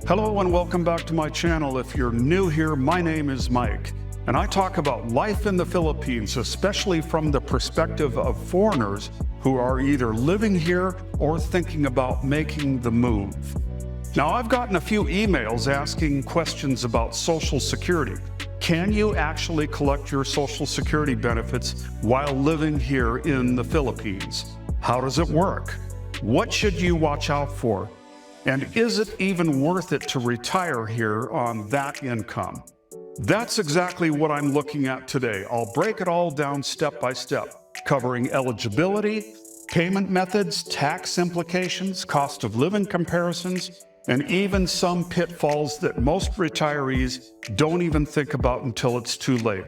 Hello and welcome back to my channel. If you're new here, my name is Mike, and I talk about life in the Philippines, especially from the perspective of foreigners who are either living here or thinking about making the move. Now, I've gotten a few emails asking questions about Social Security. Can you actually collect your Social Security benefits while living here in the Philippines? How does it work? What should you watch out for? And is it even worth it to retire here on that income? That's exactly what I'm looking at today. I'll break it all down step by step, covering eligibility, payment methods, tax implications, cost of living comparisons, and even some pitfalls that most retirees don't even think about until it's too late.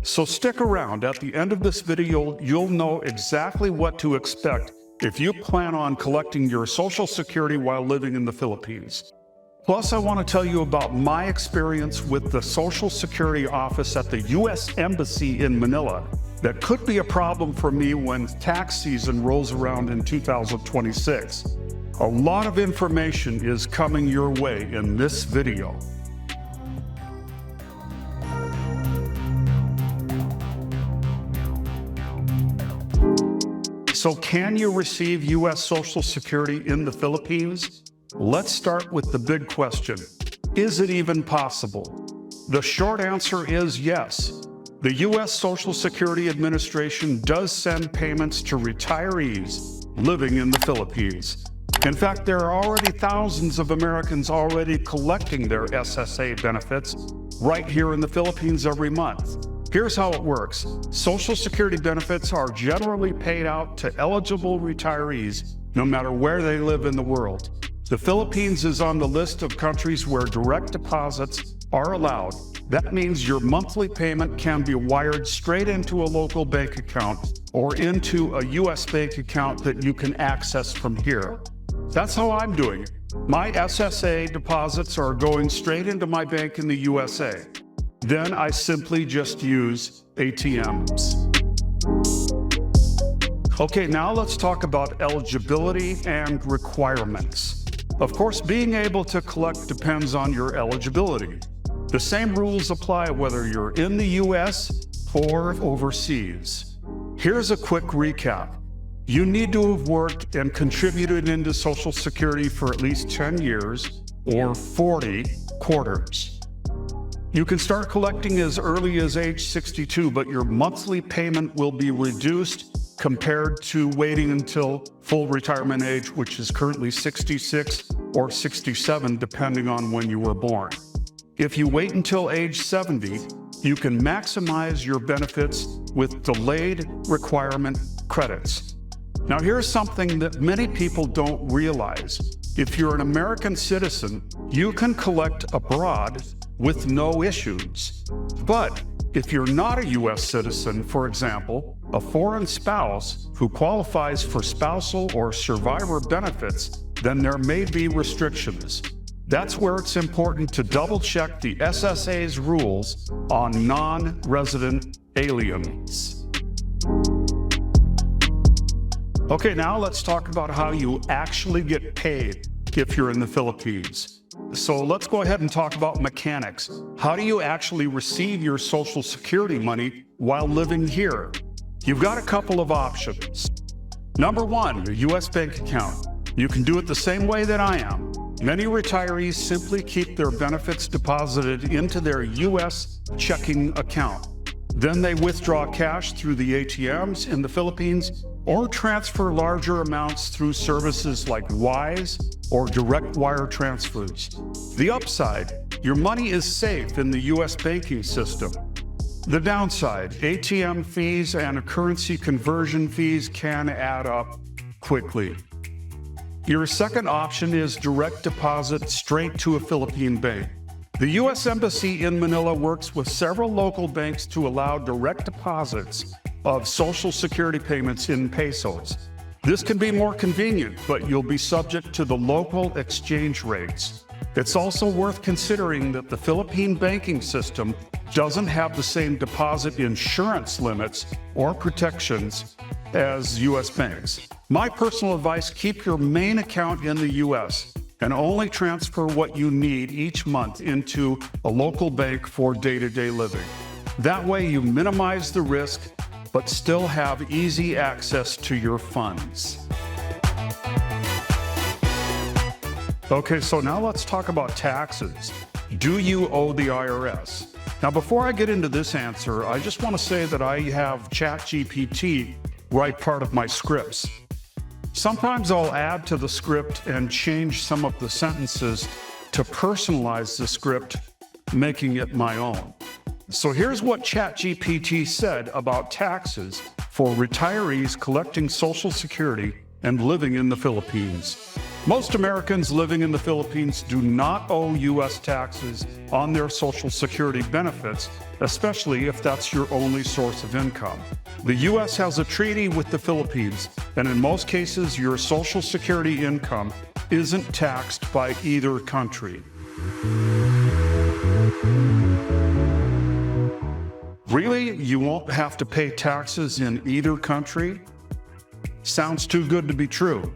So stick around. At the end of this video, you'll know exactly what to expect if you plan on collecting your Social Security while living in the Philippines. Plus, I want to tell you about my experience with the Social Security office at the U.S. Embassy in Manila that could be a problem for me when tax season rolls around in 2026. A lot of information is coming your way in this video. So can you receive U.S. Social Security in the Philippines? Let's start with the big question. Is it even possible? The short answer is yes. The U.S. Social Security Administration does send payments to retirees living in the Philippines. In fact, there are already thousands of Americans already collecting their SSA benefits right here in the Philippines every month. Here's how it works. Social Security benefits are generally paid out to eligible retirees, no matter where they live in the world. The Philippines is on the list of countries where direct deposits are allowed. That means your monthly payment can be wired straight into a local bank account or into a U.S. bank account that you can access from here. That's how I'm doing it. My SSA deposits are going straight into my bank in the USA. Then I simply just use ATMs. Okay, now let's talk about eligibility and requirements. Of course, being able to collect depends on your eligibility. The same rules apply whether you're in the US or overseas. Here's a quick recap. You need to have worked and contributed into Social Security for at least 10 years or 40 quarters. You can start collecting as early as age 62, but your monthly payment will be reduced compared to waiting until full retirement age, which is currently 66 or 67, depending on when you were born. If you wait until age 70, you can maximize your benefits with delayed requirement credits. Now, here's something that many people don't realize. If you're an American citizen, you can collect abroad with no issues. But if you're not a U.S. citizen, for example, a foreign spouse who qualifies for spousal or survivor benefits, then there may be restrictions. That's where it's important to double-check the SSA's rules on non-resident aliens. Okay, now let's talk about how you actually get paid if you're in the Philippines. So let's go ahead and talk about mechanics. How do you actually receive your Social Security money while living here? You've got a couple of options. Number one, a U.S. bank account. You can do it the same way that I am. Many retirees simply keep their benefits deposited into their U.S. checking account. Then they withdraw cash through the ATMs in the Philippines or transfer larger amounts through services like Wise or direct wire transfers. The upside, your money is safe in the U.S. banking system. The downside, ATM fees and currency conversion fees can add up quickly. Your second option is direct deposit straight to a Philippine bank. The U.S. Embassy in Manila works with several local banks to allow direct deposits of Social Security payments in pesos. This can be more convenient, but you'll be subject to the local exchange rates. It's also worth considering that the Philippine banking system doesn't have the same deposit insurance limits or protections as U.S. banks. My personal advice, keep your main account in the U.S. and only transfer what you need each month into a local bank for day-to-day living. That way you minimize the risk, but still have easy access to your funds. Okay, so now let's talk about taxes. Do you owe the IRS? Now, before I get into this answer, I just want to say that I have ChatGPT write part of my scripts. Sometimes I'll add to the script and change some of the sentences to personalize the script, making it my own. So here's what ChatGPT said about taxes for retirees collecting Social Security and living in the Philippines. Most Americans living in the Philippines do not owe U.S. taxes on their Social Security benefits, especially if that's your only source of income. The U.S. has a treaty with the Philippines, and in most cases, your Social Security income isn't taxed by either country. Really? You won't have to pay taxes in either country? Sounds too good to be true.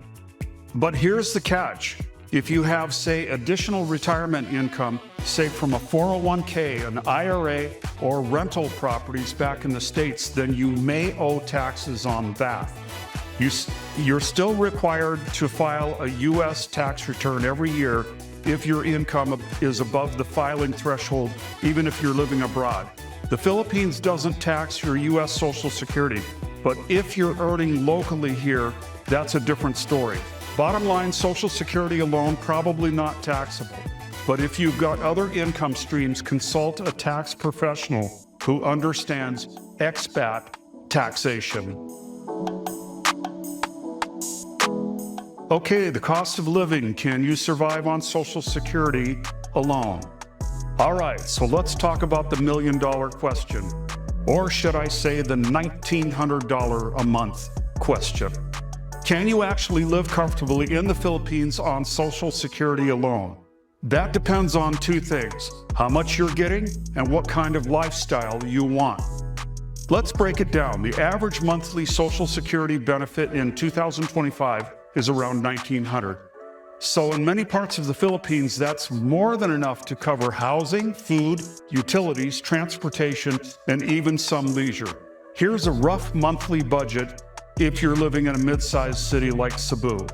But here's the catch. If you have, say, additional retirement income, say from a 401k, an IRA, or rental properties back in the States, then you may owe taxes on that. You're still required to file a U.S. tax return every year if your income is above the filing threshold, even if you're living abroad. The Philippines doesn't tax your U.S. Social Security, but if you're earning locally here, that's a different story. Bottom line, Social Security alone, probably not taxable. But if you've got other income streams, consult a tax professional who understands expat taxation. Okay, the cost of living. Can you survive on Social Security alone? All right, so let's talk about the million-dollar question. Or should I say the $1,900 a month question. Can you actually live comfortably in the Philippines on Social Security alone? That depends on two things: how much you're getting and what kind of lifestyle you want. Let's break it down. The average monthly Social Security benefit in 2025 is around $1,900. So in many parts of the Philippines, that's more than enough to cover housing, food, utilities, transportation, and even some leisure. Here's a rough monthly budget if you're living in a mid-sized city like Cebu.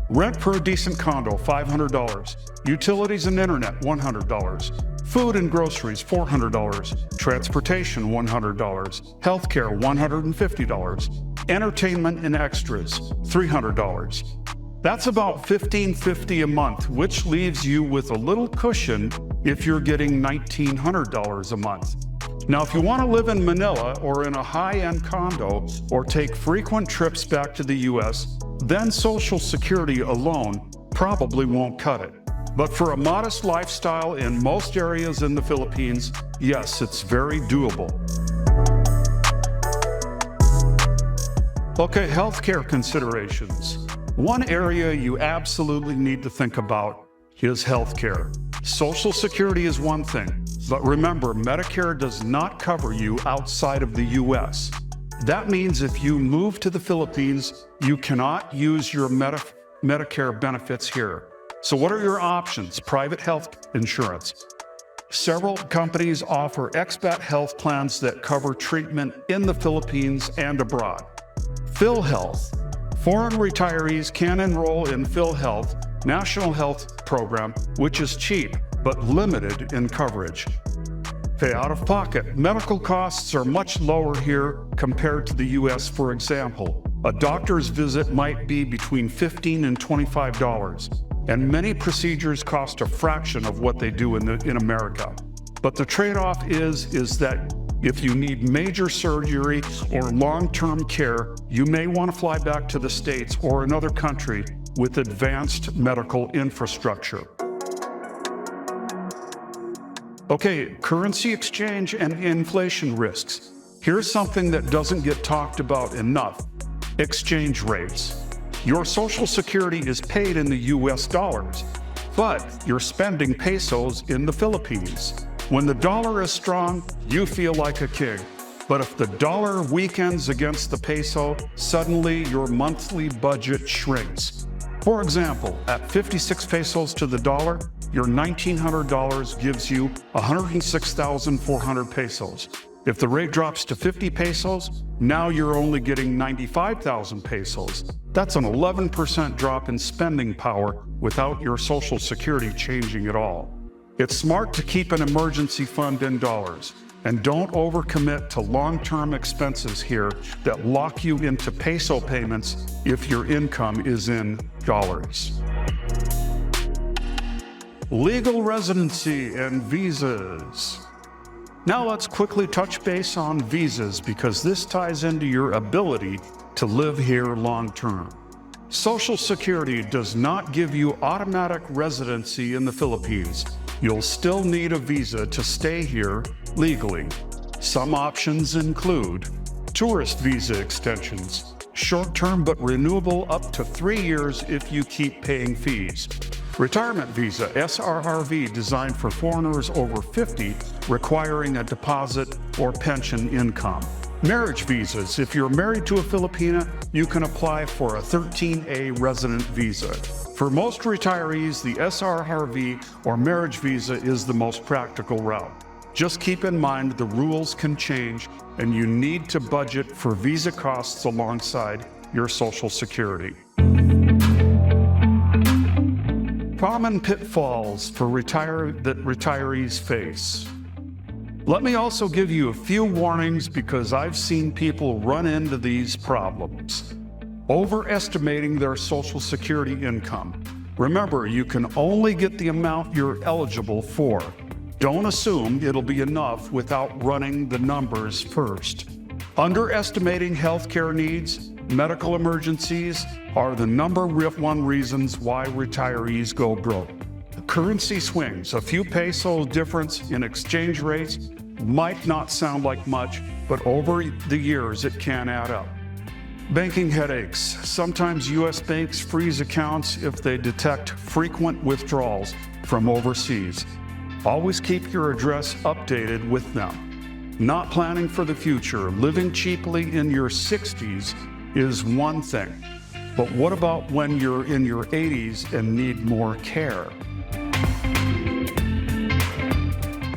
Rent for a decent condo, $500. Utilities and internet, $100. Food and groceries, $400. Transportation, $100. Healthcare, $150. Entertainment and extras, $300. That's about $1,550 a month, which leaves you with a little cushion if you're getting $1,900 a month. Now, if you want to live in Manila or in a high-end condo or take frequent trips back to the U.S., then Social Security alone probably won't cut it. But for a modest lifestyle in most areas in the Philippines, yes, it's very doable. Okay, healthcare considerations. One area you absolutely need to think about is healthcare. Social Security is one thing, but remember, Medicare does not cover you outside of the U.S. That means if you move to the Philippines, you cannot use your Medicare benefits here. So what are your options? Private health insurance. Several companies offer expat health plans that cover treatment in the Philippines and abroad. PhilHealth. Foreign retirees can enroll in PhilHealth National Health Program, which is cheap but limited in coverage. Pay out of pocket. Medical costs are much lower here compared to the U.S. For example, a doctor's visit might be between $15 and $25, and many procedures cost a fraction of what they do in America. But the trade-off is that if you need major surgery or long-term care, you may want to fly back to the States or another country with advanced medical infrastructure. Okay, currency exchange and inflation risks. Here's something that doesn't get talked about enough: exchange rates. Your Social Security is paid in the US dollars, but you're spending pesos in the Philippines. When the dollar is strong, you feel like a king. But if the dollar weakens against the peso, suddenly your monthly budget shrinks. For example, at 56 pesos to the dollar, your $1,900 gives you 106,400 pesos. If the rate drops to 50 pesos, now you're only getting 95,000 pesos. That's an 11% drop in spending power without your Social Security changing at all. It's smart to keep an emergency fund in dollars, and don't overcommit to long-term expenses here that lock you into peso payments if your income is in dollars. Legal residency and visas. Now let's quickly touch base on visas because this ties into your ability to live here long-term. Social Security does not give you automatic residency in the Philippines. You'll still need a visa to stay here legally. Some options include tourist visa extensions, short-term but renewable up to 3 years if you keep paying fees. Retirement visa, SRRV, designed for foreigners over 50, requiring a deposit or pension income. Marriage visas, if you're married to a Filipina, you can apply for a 13A resident visa. For most retirees, the SRRV or marriage visa is the most practical route. Just keep in mind the rules can change and you need to budget for visa costs alongside your Social Security. Common pitfalls for that retirees face. Let me also give you a few warnings because I've seen people run into these problems. Overestimating their Social Security income. Remember, you can only get the amount you're eligible for. Don't assume it'll be enough without running the numbers first. Underestimating healthcare needs, medical emergencies are the number one reasons why retirees go broke. Currency swings, a few peso difference in exchange rates might not sound like much, but over the years it can add up. Banking headaches. Sometimes U.S. banks freeze accounts if they detect frequent withdrawals from overseas. Always keep your address updated with them. Not planning for the future, living cheaply in your 60s is one thing. But what about when you're in your 80s and need more care?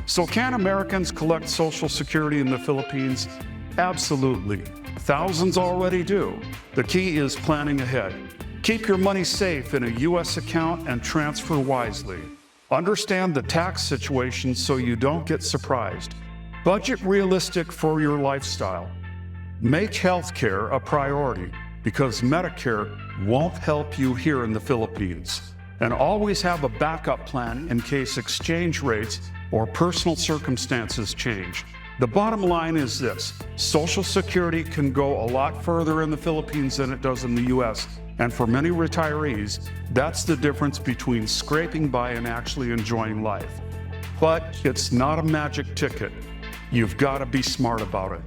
So can Americans collect Social Security in the Philippines? Absolutely. Thousands already do. The key is planning ahead. Keep your money safe in a U.S. account and transfer wisely. Understand the tax situation so you don't get surprised. Budget realistic for your lifestyle. Make healthcare a priority because Medicare won't help you here in the Philippines. And always have a backup plan in case exchange rates or personal circumstances change. The bottom line is this: Social Security can go a lot further in the Philippines than it does in the U.S. And for many retirees, that's the difference between scraping by and actually enjoying life. But it's not a magic ticket. You've got to be smart about it.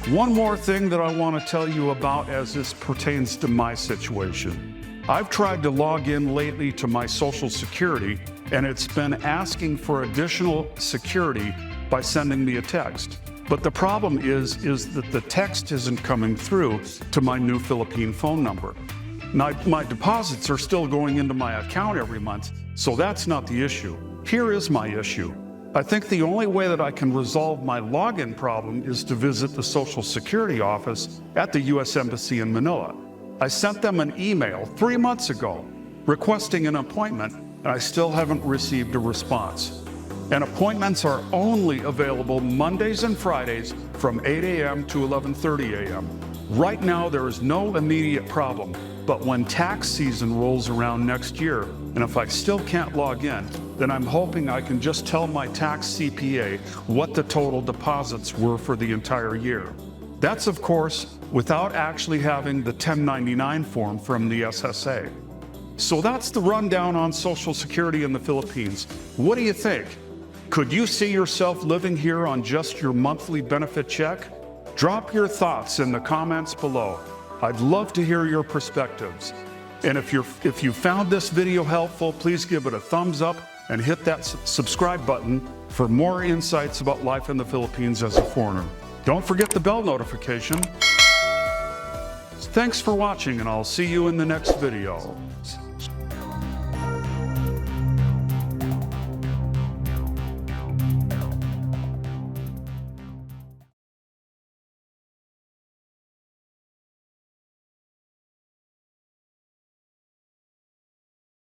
One more thing that I want to tell you about as this pertains to my situation. I've tried to log in lately to my Social Security, and it's been asking for additional security by sending me a text. But the problem is that the text isn't coming through to my new Philippine phone number. Now, my deposits are still going into my account every month, so that's not the issue. Here is my issue. I think the only way that I can resolve my login problem is to visit the Social Security office at the U.S. Embassy in Manila. I sent them an email 3 months ago requesting an appointment, and I still haven't received a response. And appointments are only available Mondays and Fridays from 8 a.m. to 11:30 a.m. Right now, there is no immediate problem, but when tax season rolls around next year, and if I still can't log in, then I'm hoping I can just tell my tax CPA what the total deposits were for the entire year. That's, of course, without actually having the 1099 form from the SSA. So that's the rundown on Social Security in the Philippines. What do you think? Could you see yourself living here on just your monthly benefit check? Drop your thoughts in the comments below. I'd love to hear your perspectives. And if you found this video helpful, please give it a thumbs up and hit that subscribe button for more insights about life in the Philippines as a foreigner. Don't forget the bell notification. Thanks for watching, and I'll see you in the next video.